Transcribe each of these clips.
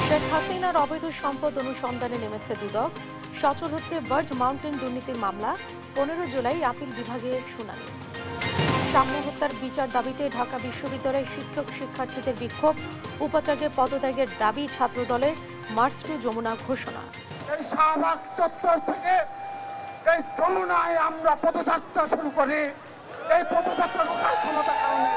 শেখ হাসিনার অবৈধ সম্পদ অনুসন্ধানে নেমেছে দুদক। সচল হচ্ছে বার্জ মাউন্টেন দুর্নীতির মামলা। 15 জুলাই আপিল বিভাগে শুনানি। সাম্য হত্যার বিচার দাবিতে ঢাকা বিশ্ববিদ্যালয়ের শিক্ষক শিক্ষার্থীদের বিক্ষোভ। উপাচার্যের পদত্যাগের দাবি ছাত্রদলের। মার্চ টু যমুনা ঘোষণা। এই শাহবাগ চত্বর থেকে এই যমুনায় আমরা পদযাত্রা শুরু করি। এই পদযাত্রা রোখার ক্ষমতার কারণে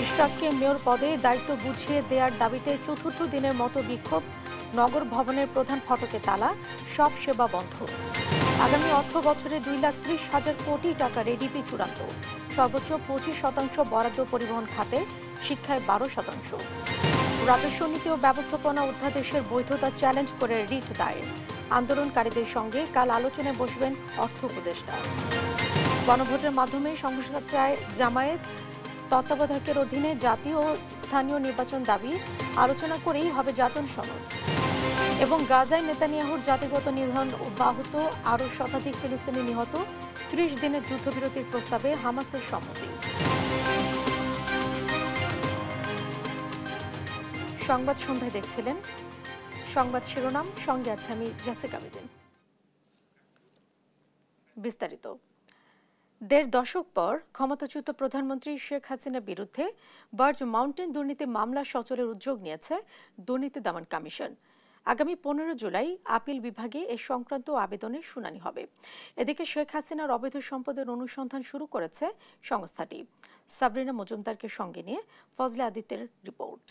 ইশরাককে মেয়র পদে দায়িত্ব বুঝিয়ে দেওয়ার দাবিতে চতুর্থ দিনের মতো বিক্ষোভ। নগর ভবনের প্রধান ফটকে তালা, সব সেবা বন্ধ। আগামী অর্থ বছরে 2,30,000 কোটি টাকা এডিপি চূড়ান্ত। সর্বোচ্চ 25% বরাদ্দ পরিবহন খাতে, শিক্ষায় 12%। রাজস্ব নীতি ও ব্যবস্থাপনা অধ্যাদেশের বৈধতা চ্যালেঞ্জ করে রিট দায়ের। আন্দোলনকারীদের সঙ্গে কাল আলোচনায় বসবেন অর্থ উপদেষ্টা। গণভোটের মাধ্যমে সংস্কার চায় জামায়াত। তত্ত্বাবধায়কের অধীনে জাতীয় ও স্থানীয় নির্বাচন দাবি। আলোচনা করেই হবে জাতন সনদ। এবং গাজায় নেতানিয়াহুর জাতিগত নিধন অব্যাহত। আরও শতাধিক ফিলিস্তিনি নিহত। 30 দিনের যুদ্ধবিরতির প্রস্তাবে হামাসের সম্মতি। সংবাদ সন্ধ্যায় দেখছিলেন। সংবাদ শিরোনাম, সঙ্গে আছে আমি জেসিকা বেদিন। বিস্তারিত। 1.5 দশক পর ক্ষমতাচ্যুত প্রধানমন্ত্রী শেখ হাসিনার বিরুদ্ধে বার্জ মাউন্টেন দুর্নীতি মামলা সচলের উদ্যোগ নিয়েছে দুর্নীতি দমন কমিশন। আগামী 15 জুলাই আপিল বিভাগে এ সংক্রান্ত আবেদনের শুনানি হবে। এদিকে শেখ হাসিনার অবৈধ সম্পদের অনুসন্ধান শুরু করেছে সংস্থাটি। সাবরিনা মজুমদারকে সঙ্গে নিয়ে ফজলে আদিত্যের রিপোর্ট।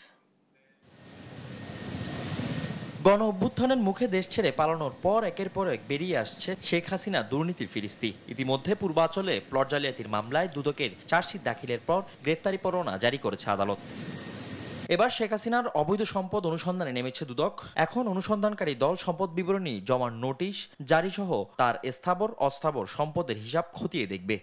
গণ অভ্যুত্থানের মুখে দেশ ছেড়ে পালানোর পর একের পর এক বেরিয়ে আসছে শেখ হাসিনা দুর্নীতির ফিরিস্তি। ইতিমধ্যে পূর্বাঞ্চলে প্লট জালিয়াতির মামলায় দুদকের চার্জশিট দাখিলের পর গ্রেফতারি পরোয়ানা জারি করেছে আদালত। এবার শেখ হাসিনার অবৈধ সম্পদ অনুসন্ধানে নেমেছে দুদক। এখন অনুসন্ধানকারী দল সম্পদ বিবরণী জমার নোটিশ জারি সহ তার স্থাবর অস্থাবর সম্পদের হিসাব খতিয়ে দেখবে।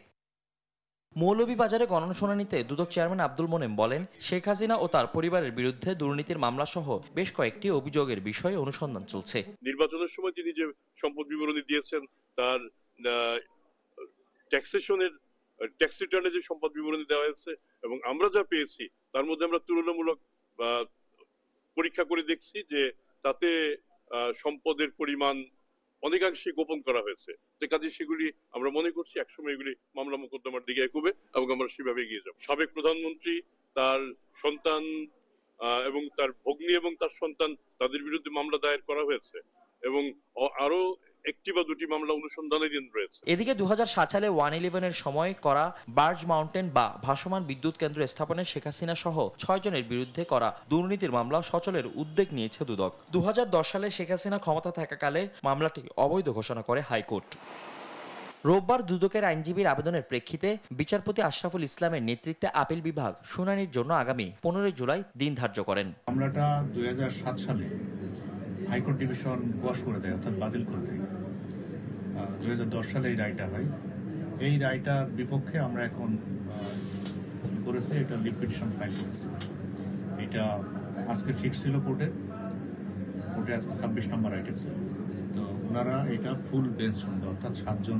মৌলভীবাজারে গণশুনানিতে দুদক চেয়ারম্যান আব্দুল মোনেম বলেন, শেখ হাসিনা ও তার পরিবারের বিরুদ্ধে দুর্নীতির মামলা সহ বেশ কয়েকটি অভিযোগের বিষয়ে অনুসন্ধান চলছে। নির্বাচনের সময় তিনি যে সম্পদ বিবরণী দিয়েছেন, তার ট্যাক্সেশনের ট্যাক্স রিটার্নে যে সম্পদ বিবরণী দেওয়া হয়েছে এবং আমরা যা পেয়েছি তার মধ্যে আমরা তুলনামূলক পরীক্ষা করে দেখছি যে তাতে সম্পদের পরিমাণ অনেকাংশে গোপন করা হয়েছে। যে কাজে সেগুলি আমরা মনে করছি একসময় এগুলি মামলা মোকদ্দমার দিকে এগোবে এবং আমরা সেভাবে এগিয়ে যাব। সাবেক প্রধানমন্ত্রী, তার সন্তান এবং তার ভগ্নী এবং তার সন্তান, তাদের বিরুদ্ধে মামলা দায়ের করা হয়েছে এবং আরো একটি বা দুটি মামলা অনুসন্ধানাধীন রয়েছে। এদিকে 2007 সালে 111-এর সময় করা বার্জ মাউন্টেন বা ভাসমান বিদ্যুৎ কেন্দ্র স্থাপনে শেখ হাসিনা সহ 6 জনের বিরুদ্ধে করা দুর্নীতির মামলা সচলের উদ্যোগ নিয়েছে দুদক। 2010 সালে শেখ হাসিনা ক্ষমতা থাকাকালে মামলাটি অবৈধ ঘোষণা করে হাইকোর্ট। রোববার দুদকের আইনজীবীর আবেদনের প্রেক্ষিতে বিচারপতি আশরাফুল ইসলামের নেতৃত্বে আপিল বিভাগ শুনানির জন্য আগামী 15 জুলাই দিন ধার্য করেন। মামলাটা 2007 সালে হাইকোর্ট ডিভিশন কোয়াশ করে দেয়, অর্থাৎ বাতিল করে দেয়। 2010 সালে এই রায়টা হয়। এই রায়টার বিপক্ষে আমরা এখন করেছি, এটা লিভ পিটিশন ফাইল করেছি। এটা আজকে ফিক্স ছিল কোর্টে আজকে 26 নম্বর আইটেম ছিল। তো ওনারা এটা ফুল বেঞ্চ শুনবে, অর্থাৎ 7 জন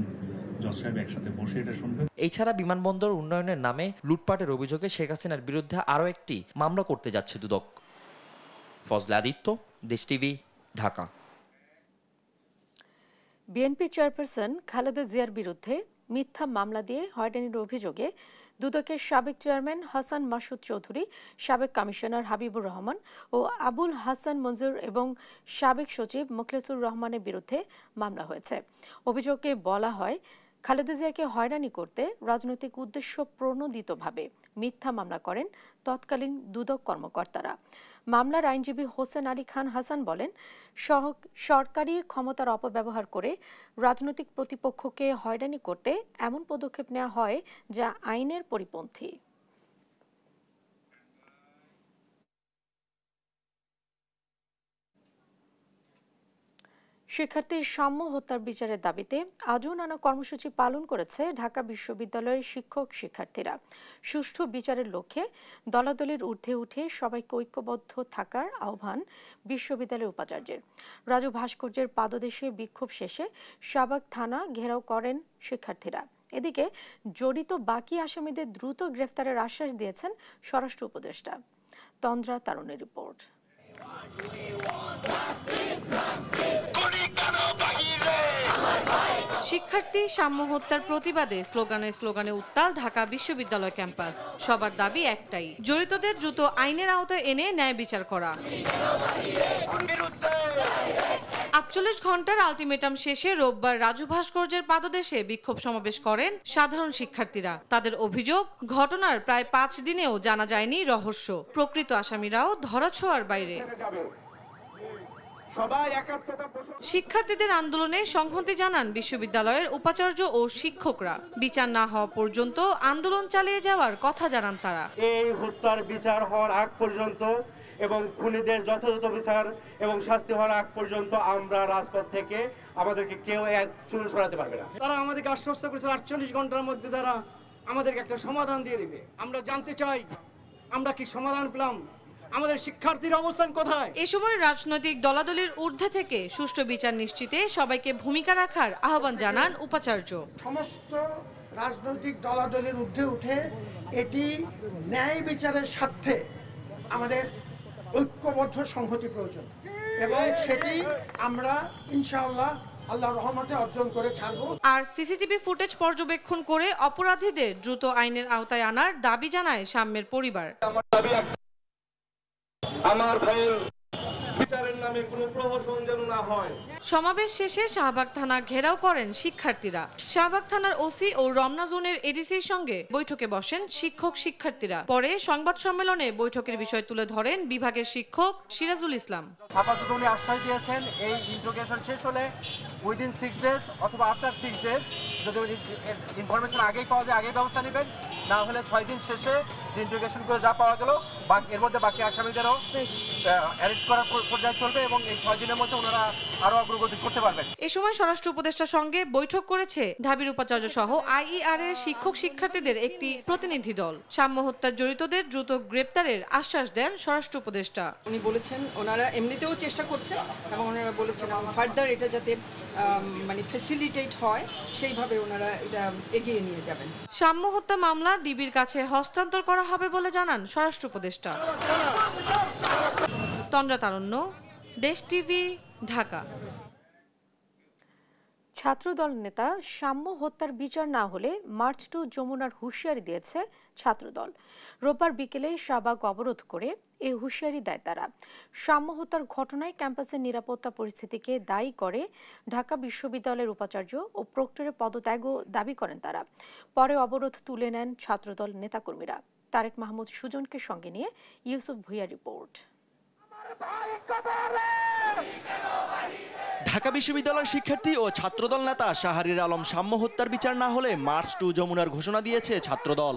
জজ সাহেব একসাথে বসে এটা শুনবে। এছাড়া বিমানবন্দর উন্নয়নের নামে লুটপাটের অভিযোগে শেখ হাসিনার বিরুদ্ধে আরও একটি মামলা করতে যাচ্ছে দুদক। ফজলে আদিত্য, দেশ TV, Dhaka. BNP chairperson Khaleda জিয়ার বিরুদ্ধে মিথ্যা মামলা দিয়ে হয়রানির অভিযোগে দুদকের সাবেক চেয়ারম্যান হাসান মাসুদ চৌধুরী, সাবেক কমিশনার হাবিবুর রহমান ও আবুল হাসান মঞ্জুর এবং সাবেক সচিব মোখলেসুর রহমানের বিরুদ্ধে মামলা হয়েছে। অভিযোগে বলা হয়, খালেদা জিয়াকে হয়রানি করতে রাজনৈতিক উদ্দেশ্য প্রণোদিতভাবে মিথ্যা মামলা করেন তৎকালীন দুদক কর্মকর্তারা। মামলার আইনজীবী হোসেন আলী খান হাসান বলেন, সরকারি ক্ষমতার অপব্যবহার করে রাজনৈতিক প্রতিপক্ষকে হয়রানি করতে এমন পদক্ষেপ নেওয়া হয় যা আইনের পরিপন্থী। শিক্ষার্থীর সাম্য হত্যার বিচারের দাবিতে আজও নানা কর্মসূচি পালন করেছে ঢাকা বিশ্ববিদ্যালয়ের শিক্ষক শিক্ষার্থীরা। সুষ্ঠু বিচারের লক্ষ্যে দলাদলির ঊর্ধ্বে উঠে সবাইকে ঐক্যবদ্ধ থাকার আহ্বান বিশ্ববিদ্যালয়ের উপাচার্যের। রাজু ভাস্কর্যের পাদদেশে বিক্ষোভ শেষে শাহবাগ থানা ঘেরাও করেন শিক্ষার্থীরা। এদিকে জড়িত বাকি আসামিদের দ্রুত গ্রেফতারের আশ্বাস দিয়েছেন স্বরাষ্ট্র উপদেষ্টা। তন্দ্রা তারুণের রিপোর্ট। শিক্ষার্থী সাম্য হত্যার প্রতিবাদে স্লোগানে উত্তাল ঢাকা বিশ্ববিদ্যালয় ক্যাম্পাস। সবার দাবি একটাই, জড়িতদের দ্রুত আইনের আওতায় এনে ন্যায় বিচার করা। ৪৮ ঘন্টার আলটিমেটাম শেষে রোববার রাজু ভাস্কর্যের পাদদেশে বিক্ষোভ সমাবেশ করেন সাধারণ শিক্ষার্থীরা। তাদের অভিযোগ, ঘটনার প্রায় ৫ দিনেও জানা যায়নি রহস্য, প্রকৃত আসামিরাও ধরাছোঁয়ার বাইরে। শিক্ষার্থীদের আন্দোলনে সংহতি জানান বিশ্ববিদ্যালয়ের উপাচার্য ও শিক্ষকরা। বিচার না হওয়া পর্যন্ত আন্দোলন চালিয়ে যাওয়ার কথা জানান তারা। এই হত্যার বিচার হওয়ার আগ পর্যন্ত এবং খুনিদের যথাযথ বিচার এবং শাস্তি হওয়ার আগ পর্যন্ত আমরা রাজপথ থেকে আমাদেরকে কেউ এক চুল সরাতে পারবে না। তারা আমাদেরকে আশ্বস্ত করেছে ৪৮ ঘন্টার মধ্যে তারা আমাদেরকে একটা সমাধান দিয়ে দিবে। আমরা জানতে চাই আমরা কি সমাধান পেলাম, আমাদের শিক্ষার্থীর অবস্থান কোথায়? এ সময় রাজনৈতিক দলাদলির ঊর্ধ্বে থেকে সুষ্ঠু বিচার নিশ্চিতে সবাইকে ভূমিকা রাখার আহ্বান জানান উপাচার্য। সমস্ত রাজনৈতিক দলাদলির ঊর্ধ্বে উঠে এটি ন্যায় বিচারের স্বার্থে আমাদের ঐক্যবদ্ধ সংহতি প্রয়োজন এবং সেটি আমরা ইনশাআল্লাহ আল্লাহর রহমতে অর্জন করে ছাড়বো। আর সিসিটিভি ফুটেজ পর্যবেক্ষণ করে অপরাধীদের দ্রুত আইনের আওতায় আনার দাবি জানায় সাম্যের পরিবার। আমার ভাইয়ের বিচারের নামে কোনো প্রহসন যেন না হয়। সমাবেশ শেষে শাহবাগ থানা ঘেরাও করেন শিক্ষার্থীরা। শাহবাগ থানার ওসি ও রমনা জোনের এডিসির সঙ্গে বৈঠকে বসেন শিক্ষার্থীরা। পরে সংবাদ সম্মেলনে বৈঠকের বিষয় তুলে ধরেন বিভাগের শিক্ষক সিরাজুল ইসলাম। আপাতত উনি আশ্বাস দিয়েছেন এই ইন্টারোগেশন শেষ হলে উইদিন 6 ডেজ অথবা আফটার 6 ডেজ যদি ইনফরমেশন আগেই পাওয়া যায় আগেই ব্যবস্থা নেবেন, না হলে 6 দিন শেষে যে ইন্টারোগেশন করে যা পাওয়া গেল এর মধ্যে বাকি আসামিদেরও অ্যারেস্ট করার পর্যায়ে চলবে এবং এই 6 দিনের মধ্যে ওনারা আরো অগ্রগতি করতে পারবেন। এ সময় স্বরাষ্ট্র উপদেষ্টার সঙ্গে বৈঠক করেছে ঢাবির উপাচার্য সহ আইইআর এর শিক্ষার্থীদের একটি প্রতিনিধি দল। সাম্য হত্যার জড়িতদের দ্রুত গ্রেপ্তারের আশ্বাস দেন স্বরাষ্ট্র উপদেষ্টা। উনি বলেছেন ওনারা এমনিতেও চেষ্টা করছেন এবং ওনারা বলেছেন ফার্দার এটা যাতে মানে ফ্যাসিলিটেট হয় সেইভাবে ওনারা এটা এগিয়ে নিয়ে যাবেন। সাম্য হত্যা মামলা ডিবির কাছে হস্তান্তর করা হবে বলে জানান স্বরাষ্ট্র উপদেষ্টা। তন্দ্রা তারণ্য, দেশ টিভি, ঢাকা। ছাত্রদল নেতা সাম্য হত্যার বিচার না হলে মার্চ টু যমুনার হুঁশিয়ারি দিয়েছে ছাত্রদল। রোববার বিকেলে শাহবাগ অবরোধ করে এই হুঁশিয়ারি দেয় তারা। সাম্য হত্যার ঘটনায় ক্যাম্পাসের নিরাপত্তা পরিস্থিতিকে দায়ী করে ঢাকা বিশ্ববিদ্যালয়ের উপাচার্য ও প্রক্টরের পদত্যাগও দাবি করেন তারা। পরে অবরোধ তুলে নেন ছাত্রদল নেতাকর্মীরা। তারেক মাহমুদ সুজনকে সঙ্গে নিয়ে ইউসুফ ভুইয়া রিপোর্ট। ঢাকা বিশ্ববিদ্যালয়ের শিক্ষার্থী ও ছাত্রদল নেতা শাহরির আলম সাম্য হত্যার বিচার না হলে মার্চ টু যমুনার ঘোষণা দিয়েছে ছাত্রদল।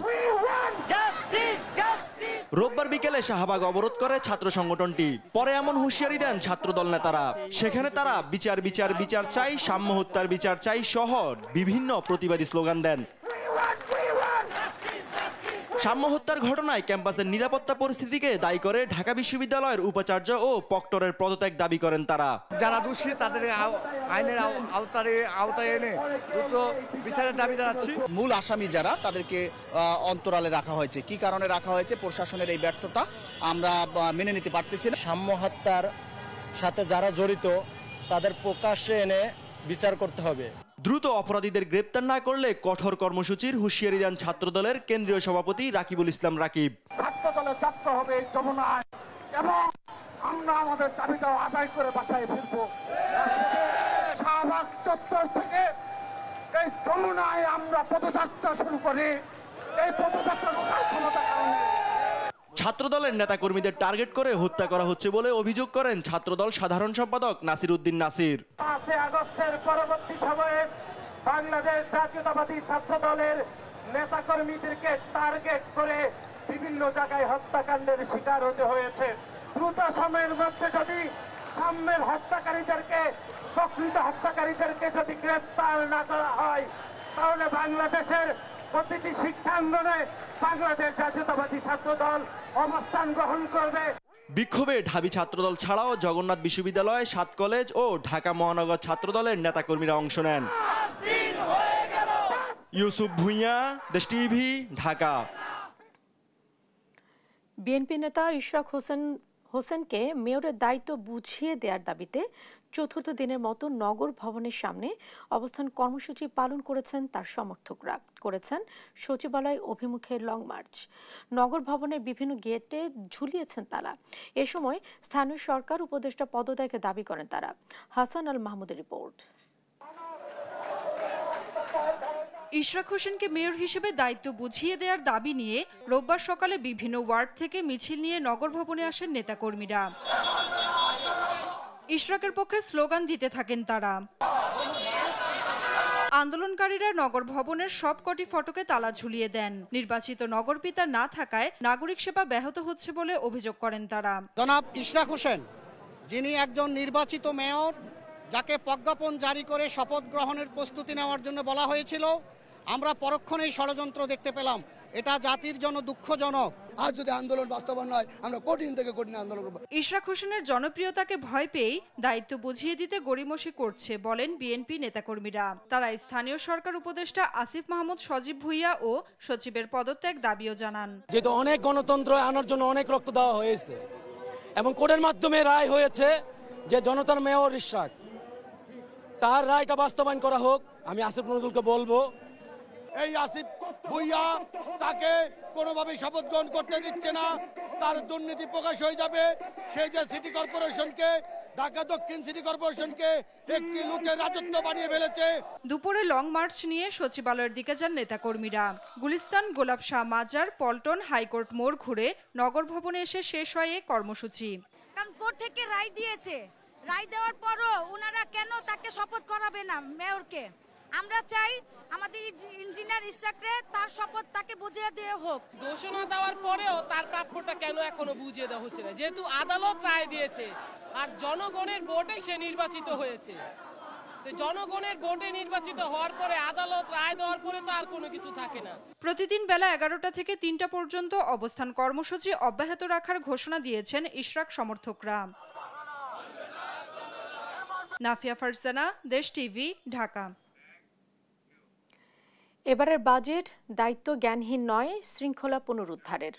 রোববার বিকেলে শাহবাগ অবরোধ করে ছাত্র সংগঠনটি। পরে এমন হুঁশিয়ারি দেন ছাত্রদল নেতারা। সেখানে তারা বিচার বিচার বিচার চাই, সাম্য হত্যার বিচার চাই সহ বিভিন্ন প্রতিবাদী স্লোগান দেন। সাম্য হত্যার ঘটনায় ক্যাম্পাসের নিরাপত্তা পরিস্থিতিকে দায়ী করে ঢাকা বিশ্ববিদ্যালয়ের উপাচার্য ও প্রক্টরের পদত্যাগ দাবি করেন তারা। যারা দোষী তাদের আইনের আওতায় এনে দ্রুত বিচারের দাবি জানাচ্ছি। মূল আসামি যারা তাদেরকে অন্তরালে রাখা হয়েছে, কি কারণে রাখা হয়েছে প্রশাসনের এই ব্যর্থতা আমরা মেনে নিতে পারতেছি না। সাম্য হত্যার সাথে যারা জড়িত তাদের প্রকাশ্যে এনে বিচার করতে হবে। দ্রুত অপরাধীদের গ্রেপ্তার না করলে কঠোর কর্মসূচির হুঁশিয়ারি দেন ছাত্রদলের কেন্দ্রীয় সভাপতি রাকিবুল ইসলাম রাকিব। ছাত্রদলের যাত্রা হবে যমুনায় এবং আমরা আমাদের দাবিটা আদায় করে বাসায় ফিরবো। শাহবাগ চত্বর থেকে এই যমুনায় আমরা পদযাত্রা শুরু করি। এই পদযাত্রা রোখার ক্ষমতা কারণে ছাত্রদলের নেতাকর্মীদের টার্গেট করে হত্যা করা হচ্ছে বলে অভিযোগ করেন ছাত্রদল সাধারণ সম্পাদক নাসির উদ্দিন নাসির। 5 আগস্টের পরবর্তী সময়ে বাংলাদেশ জাতীয়তাবাদী ছাত্রদলের নেতাকর্মীদেরকে টার্গেট করে বিভিন্ন জায়গায় হত্যাকাণ্ডের শিকার হতে হয়েছে। দ্রুত সময়ের মধ্যে যদি সাম্যের হত্যাকারীদেরকে, প্রকৃত হত্যাকারীদেরকে যদি গ্রেফতার না করা হয় তাহলে বাংলাদেশের প্রতিটি শিক্ষাঙ্গনে বাংলাদেশ জাতীয়তাবাদী ছাত্রদল অবস্থান গ্রহণ করবে। বিক্ষোভে ঢাবি ছাত্রদল ছাড়াও জগন্নাথ বিশ্ববিদ্যালয়, 7 কলেজ ও ঢাকা মহানগর ছাত্রদলের নেতাকর্মীরা অংশ নেন। ইউসুফ ভুইয়া, দেশ টিভি, ঢাকা। বিএনপি নেতা ইশরাক হোসেনকে মেয়রের দায়িত্ব বুঝিয়ে দেওয়ার দাবিতে চতুর্থ দিনের মতো নগর ভবনের সামনে অবস্থান কর্মসূচি পালন করেছেন তার সমর্থকরা। করেছেন সচিবালয় অভিমুখে লং মার্চ। নগর ভবনের বিভিন্ন গেটে ঝুলিয়েছেন তারা। এ সময় স্থানীয় সরকার উপদেষ্টা পদত্যাগের দাবি করেন তারা। হাসান আল মাহমুদের রিপোর্ট। ইশরাক হোসেনকে মেয়র হিসেবে দায়িত্ব বুঝিয়ে দেওয়ার দাবি নিয়ে রোববার সকালে বিভিন্ন ওয়ার্ড থেকে মিছিল নিয়ে নগর ভবনে আসেন নেতাকর্মীরা। ইশরাকের পক্ষে স্লোগান দিতে থাকেন তারা। আন্দোলনকারীরা নগর ভবনের সবকটি ফটকে তালা ঝুলিয়ে দেন। নির্বাচিত নগরপিতা না থাকায় নাগরিক সেবা ব্যাহত হচ্ছে বলে অভিযোগ করেন তারা। জনাব ইশরাক হোসেন, যিনি একজন নির্বাচিত মেয়র, যাকে প্রজ্ঞাপন জারি করে শপথ গ্রহণের প্রস্তুতি নেওয়ার জন্য বলা হয়েছিল, আমরা পরক্ষণেই ষড়যন্ত্র দেখতে পেলাম। এটা জাতির জন্য দুঃখজনক। আজ যদি আন্দোলন বাস্তবায়ন হয়, আমরা কঠিন থেকে কঠিন আন্দোলন করব। ইশরাক হোসেনের জনপ্রিয়তাকে ভয় পেয়েই দায়িত্ব বুঝিয়ে দিতে গড়িমসি করছে বলেন বিএনপি নেতাকর্মীরা। তারা স্থানীয় সরকার উপদেষ্টা আসিফ মাহমুদ সজীব ভুইয়া ও সচিবের পদত্যাগ দাবিও জানান। যেহেতু অনেক গণতন্ত্র আনার জন্য অনেক রক্ত দেওয়া হয়েছে এবং কোর্টের মাধ্যমে রায় হয়েছে যে জনতার মেয়র ইশরাক, তার রায়টা বাস্তবায়ন করা হোক। আমি আসিফ নজরুলকে বলবো, এই আসিফ ভুইয়া তাকে কোনোভাবেই শপথ গ্রহণ করতে দিচ্ছে না। তার দুর্নীতি প্রকাশ হয়ে যাবে। সেই যে সিটি কর্পোরেশনকে, ঢাকা দক্ষিণ সিটি কর্পোরেশনকে একটি লুটের রাজত্ব বানিয়ে ফেলেছে। দুপুরে লং মার্চ নিয়ে সচিবালয়ের দিকে যান নেতাকর্মীরা। গুলিস্তান, গোলাপ শাহ মাজার, পল্টন, হাইকোর্ট মোড় ঘুরে নগর ভবনে এসে শেষ হয় এই কর্মসূচি। কারণ কোর্ট থেকে রায় দিয়েছে, রায় দেওয়ার পরও ওনারা কেন তাকে শপথ করাবে না মেয়রকে? আমরা চাই আমাদের ইঞ্জিনিয়ার ইশরাকরে তার শপথ তাকে বুঝিয়ে দেওয়া হোক। ঘোষণা দেওয়ার পরেও তার প্রাপ্যটা কেন এখনো বুঝিয়ে দেওয়া হচ্ছে না? যেহেতু আদালত রায় দিয়েছে আর জনগণের ভোটে সে নির্বাচিত হয়েছে, তো জনগণের ভোটে নির্বাচিত হওয়ার পরে আদালত রায় দেওয়ার পরে তো আর কোনো কিছু থাকে না। প্রতিদিন বেলা 11টা থেকে 3টা পর্যন্ত অবস্থান কর্মসূচি অব্যাহত রাখার ঘোষণা দিয়েছেন ইশরাক সমর্থকরা। নাফিয়া ফারজানা, দেশ টিভি, ঢাকা। এবারের বাজেট দায়িত্ব জ্ঞানহীন নয়, শৃঙ্খলা পুনরুদ্ধারের,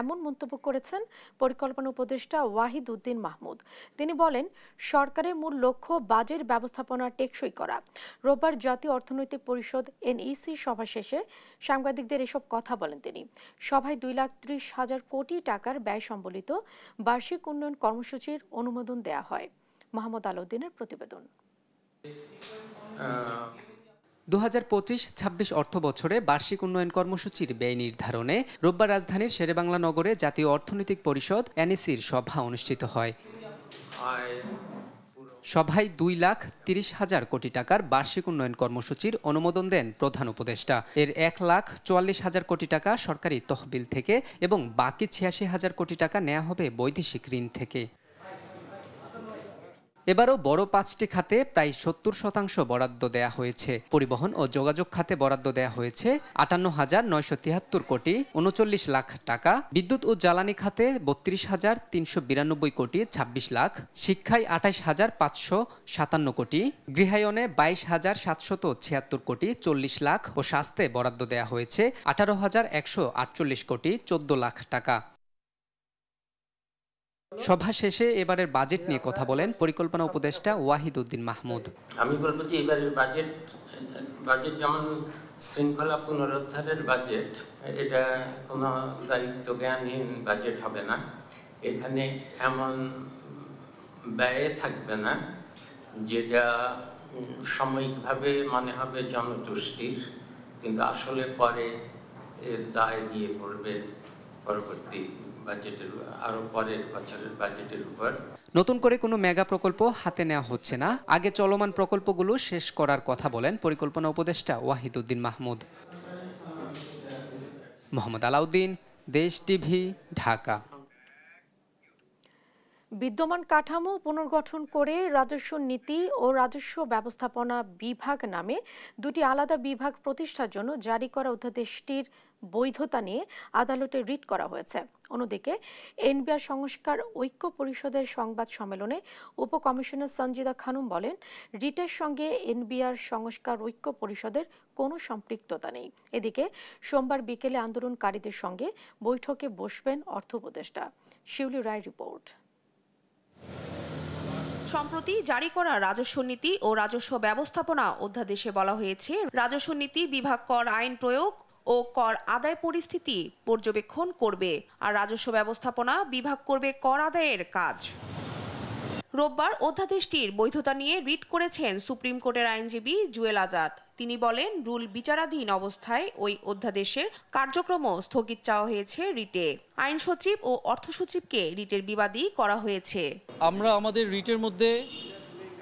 এমন মন্তব্য করেছেন পরিকল্পনা উপদেষ্টা ওয়াহিদ উদ্দিন মাহমুদ। তিনি বলেন, সরকারের মূল লক্ষ্য বাজেট ব্যবস্থাপনা টেকসই করা। রোববার জাতীয় অর্থনৈতিক পরিষদ এনইসি সভা শেষে সাংবাদিকদের এসব কথা বলেন তিনি। সভায় 2,30,000 কোটি টাকার ব্যয় সম্বলিত বার্ষিক উন্নয়ন কর্মসূচির অনুমোদন দেয়া হয়। মোহাম্মদ আলাউদ্দিনের প্রতিবেদন। 2025-26 অর্থ বছরে বার্ষিক উন্নয়ন কর্মসূচির ব্যয় নির্ধারণে রোববার রাজধানীর শেরেবাংলা নগরে জাতীয় অর্থনৈতিক পরিষদ এনইসির সভা অনুষ্ঠিত হয়। সভায় 2,30,000 কোটি টাকার বার্ষিক উন্নয়ন কর্মসূচির অনুমোদন দেন প্রধান উপদেষ্টা। এর 1,44,000 কোটি টাকা সরকারি তহবিল থেকে এবং বাকি 86,000 কোটি টাকা নেওয়া হবে বৈদেশিক ঋণ থেকে। এবারও বড় 5টি খাতে প্রায় 70% বরাদ্দ দেয়া হয়েছে। পরিবহন ও যোগাযোগ খাতে বরাদ্দ দেয়া হয়েছে 58,973 কোটি 39 লাখ টাকা, বিদ্যুৎ ও জ্বালানি খাতে 32,392 কোটি 26 লাখ, শিক্ষায় 28,557 কোটি, গৃহায়নে 22,776 কোটি 40 লাখ ও স্বাস্থ্যে বরাদ্দ দেয়া হয়েছে 18,148 কোটি 14 লাখ টাকা। সভা শেষে এবারের বাজেট নিয়ে কথা বলেন পরিকল্পনা উপদেষ্টা ওয়াহিদ উদ্দিন মাহমুদ। আমি বলবো যে এবারের বাজেট যেমন শৃঙ্খলা পুনরুদ্ধারের বাজেট, এটা কোনো দায়িত্ব জ্ঞানহীন বাজেট হবে না। এখানে এমন ব্যয় থাকবে না যেটা সাময়িকভাবে মনে হবে জনতুষ্টির, কিন্তু আসলে পরে এর দায় গিয়ে পড়বে পরবর্তী বাজেটের, আরো পরের বছরের বাজেটের উপর। নতুন করে কোনো মেগা প্রকল্প হাতে নেওয়া হচ্ছে না, আগে চলমান প্রকল্পগুলো শেষ করার কথা বলেন পরিকল্পনা উপদেষ্টা ওয়াহিদ উদ্দিন মাহমুদ। মোহাম্মদ আলাউদ্দিন, দেশ টিভি, ঢাকা। বিদ্যমান কাঠামো পুনর্গঠন করে রাজস্ব নীতি ও রাজস্ব ব্যবস্থাপনা বিভাগ নামে দুটি আলাদা বিভাগ প্রতিষ্ঠার জন্য জারি করা অধ্যাদেশটির বৈধতা নিয়ে আদালতে রিট করা হয়েছে। অন্যদিকে এনবিআর সংস্কার ঐক্য পরিষদের সংবাদ সম্মেলনে উপকমিশনার সঞ্জিদা খানম বলেন, রিটের সঙ্গে এনবিআর সংস্কার ঐক্য পরিষদের কোনো সম্পৃক্ততা নেই। এদিকে সোমবার বিকেলে আন্দোলনকারীদের সঙ্গে বৈঠকে বসবেন অর্থ উপদেষ্টা। শিউলি রায় রিপোর্ট। সম্প্রতি জারি করা রাজস্ব নীতি ও রাজস্ব ব্যবস্থাপনা অধ্যাদেশে বলা হয়েছে, রাজস্ব নীতি বিভাগ কর আইন প্রয়োগ ও কর আদায় পরিস্থিতি পর্যবেক্ষণ করবে, আর রাজস্ব ব্যবস্থাপনা বিভাগ করবে কর আদায়ের কাজ। রোববার অধ্যাদেশটির বৈধতা নিয়ে রিট করেছেন সুপ্রিম কোর্টের আইনজীবী জুয়েল আজাদ। তিনি বলেন, রুল বিচারাধীন অবস্থায় ওই অধ্যাদেশের কার্যক্রম স্থগিত চাওয়া হয়েছে রিটে। আইন সচিব ও অর্থ সচিবকে রিটের বিবাদী করা হয়েছে। আমরা আমাদের রিটের মধ্যে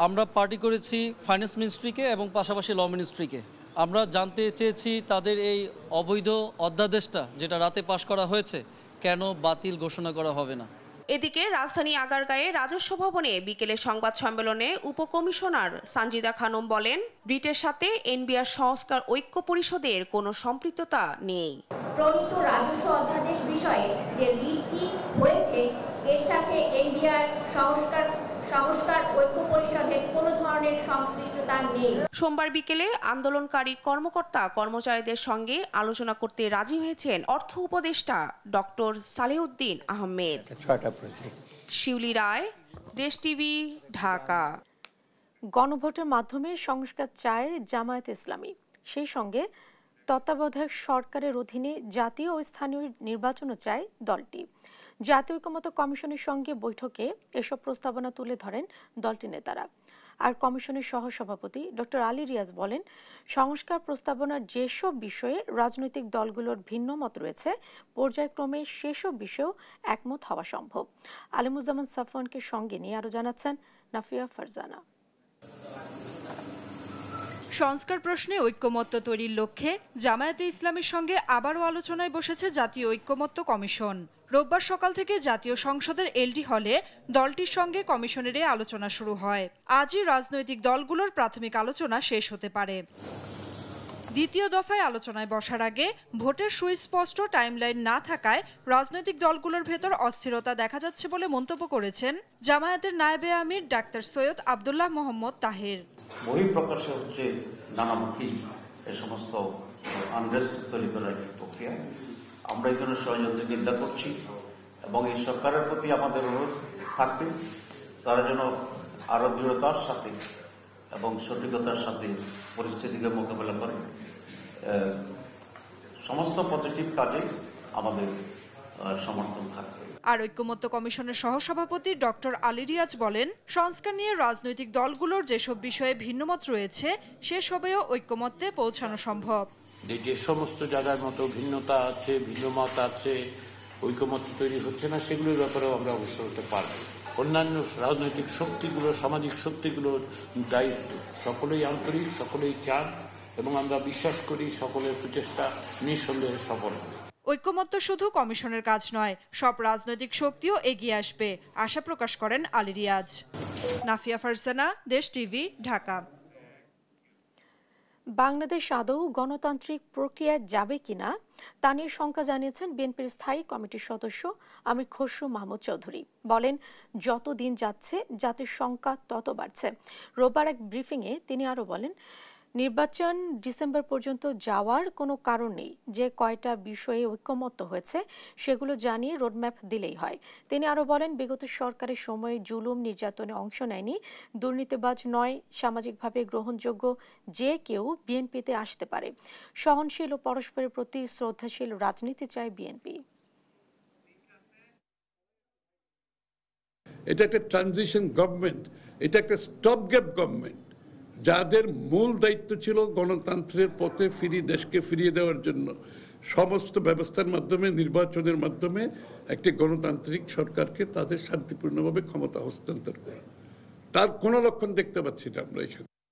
আমরা পার্টি করেছি ফাইন্যান্স মিনিস্ট্রিকে এবং পাশাপাশি ল মিনিস্ট্রিকে। আমরা জানতে চেয়েছি তাদের এই অবৈধ অধ্যাদেশটা যেটা রাতে পাশ করা হয়েছে কেন বাতিল ঘোষণা করা হবে না। এদিকে রাজধানী আগারগাঁয়ে রাজস্ব ভবনে বিকেলে সংবাদ সম্মেলনে উপকমিশনার সানজিদা খানম বলেন, রিটের সাথে এনবিআর সংস্কার ঐক্য পরিষদের কোনো সম্পৃক্ততা নেই। প্রণীত রাজস্ব অধ্যাদেশ বিষয়ে যে রিটটি হয়েছে এর সাথে এনবিআর সংস্কার ঐক্য পরিষদের কোনো ধরনের সংশ্লিষ্টতা নেই। সোমবার বিকেলে আন্দোলনকারী কর্মকর্তা কর্মচারীদের সঙ্গে আলোচনা করতে রাজি হয়েছেন অর্থ উপদেষ্টা ডক্টর সালেউদ্দিন আহমেদ। শিউলি রায়, দেশ টিভি, ঢাকা। গণভোটের মাধ্যমে সংস্কার চায় জামায়াতে ইসলামী, সেই সঙ্গে তত্ত্বাবধায়ক সরকারের অধীনে জাতীয় ও স্থানীয় নির্বাচনও চায় দলটি। জাতীয় ঐকমত্য কমিশনের সঙ্গে বৈঠকে এসব প্রস্তাবনা তুলে ধরেন দলটির নেতারা। আর কমিশনের সহসভাপতি ডক্টর আলী রিয়াজ বলেন, সংস্কার প্রস্তাবনার যেসব বিষয়ে রাজনৈতিক দলগুলোর ভিন্ন মত রয়েছে, পর্যায়ক্রমে সেসব বিষয়েও একমত হওয়া সম্ভব। আলিমুজ্জামান সাফওয়ানকে সঙ্গে নিয়ে আরো জানাচ্ছেন নাফিয়া ফারজানা। সংস্কার প্রশ্নে ঐক্যমত্য তৈরির লক্ষ্যে জামায়াতে ইসলামীর সঙ্গে আবারও আলোচনায় বসেছে জাতীয় ঐক্যমত্য কমিশন। রোববার সকাল থেকে জাতীয় সংসদের এলডি হলে দলটির সঙ্গে কমিশনের আলোচনা শুরু হয়। আজই রাজনৈতিক দলগুলোর প্রাথমিক আলোচনা শেষ হতে পারে। দ্বিতীয় দফায় আলোচনায় বসার আগে ভোটের সুস্পষ্ট টাইমলাইন না থাকায় রাজনৈতিক দলগুলোর ভেতর অস্থিরতা দেখা যাচ্ছে বলে মন্তব্য করেছেন জামায়াতের নায়েবে আমির ডাক্তার সৈয়দ আব্দুল্লাহ মোহাম্মদ তাহের। বহিঃপ্রকাশে হচ্ছে নানামুখী এ সমস্ত আনরেস্ট তৈরি করার একটি প্রক্রিয়া। আমরা এই ধরনের ষড়যন্ত্র নিন্দা করছি এবং এই সরকারের প্রতি আমাদের অনুরোধ থাকবে তারা যেন আরো দৃঢ়তার সাথে এবং সঠিকতার সাথে পরিস্থিতিকে মোকাবেলা করে। সমস্ত পজিটিভ কাজে আমাদের সমর্থন থাকবে। আর ঐক্যমত্য কমিশনের সহসভাপতি ডক্টর আলী রিয়াজ বলেন, সংস্কার নিয়ে রাজনৈতিক দলগুলোর যেসব বিষয়ে ভিন্নমত রয়েছে সেসবেও ঐক্যমত্যে পৌঁছানো সম্ভব। যে সমস্ত জায়গার মতো ভিন্নতা আছে, ভিন্নমত আছে, ঐক্যমত্য তৈরি হচ্ছে না, সেগুলোর ব্যাপারেও আমরা অগ্রসর হতে পারব। অন্যান্য রাজনৈতিক শক্তিগুলো, সামাজিক শক্তিগুলোর দায়িত্ব, সকলেই আন্তরিক, সকলেই চান এবং আমরা বিশ্বাস করি সকলের প্রচেষ্টা নিঃসন্দেহে সফল হবে। ঐক্যমত্য শুধু কমিশনের কাজ নয়, সব রাজনৈতিক শক্তিও এগিয়ে আসবে, আশা প্রকাশ করেন আলী রিয়াজ। নাফিয়া ফারজানা, দেশ টিভি, ঢাকা। বাংলাদেশ আদৌ গণতান্ত্রিক প্রক্রিয়ায় যাবে কিনা তা নিয়ে শঙ্কা জানিয়েছেন বিএনপির স্থায়ী কমিটির সদস্য আমির খসরু মাহমুদ চৌধুরী। বলেন, যত দিন যাচ্ছে জাতির সংখ্যা তত বাড়ছে। রোববার এক ব্রিফিংয়ে তিনি আরো বলেন, নির্বাচন ডিসেম্বর পর্যন্ত যাওয়ার কোনো কারণ নেই। যে কয়টা বিষয়ে ঐক্যমত্য হয়েছে সেগুলো জানিয়ে রোডম্যাপ দিলেই হয়। তিনি আরো বলেন, বিগত সরকারের সময়ে জুলুম নির্যাতনে অংশ নেয়নি, দুর্নীতিবাজ নয়, সামাজিকভাবে গ্রহণযোগ্য যে কেউ বিএনপিতে আসতে পারে। সহনশীল ও পরস্পরের প্রতি শ্রদ্ধাশীল রাজনীতি চায় বিএনপি। এটা একটা ট্রানজিশন গভর্নমেন্ট, এটা একটা স্টপ গ্যাপ গভর্নমেন্ট, যাদের মূল দায়িত্ব ছিল গণতন্ত্রের পথে দেশকে ফিরিয়ে দেওয়ার জন্য সমস্ত ব্যবস্থার মাধ্যমে, নির্বাচনের মাধ্যমে একটি গণতান্ত্রিক সরকারকে তাদের শান্তিপূর্ণভাবে ক্ষমতা হস্তান্তর করা। তার কোনো লক্ষণ দেখতে পাচ্ছি না আমরা এখানে।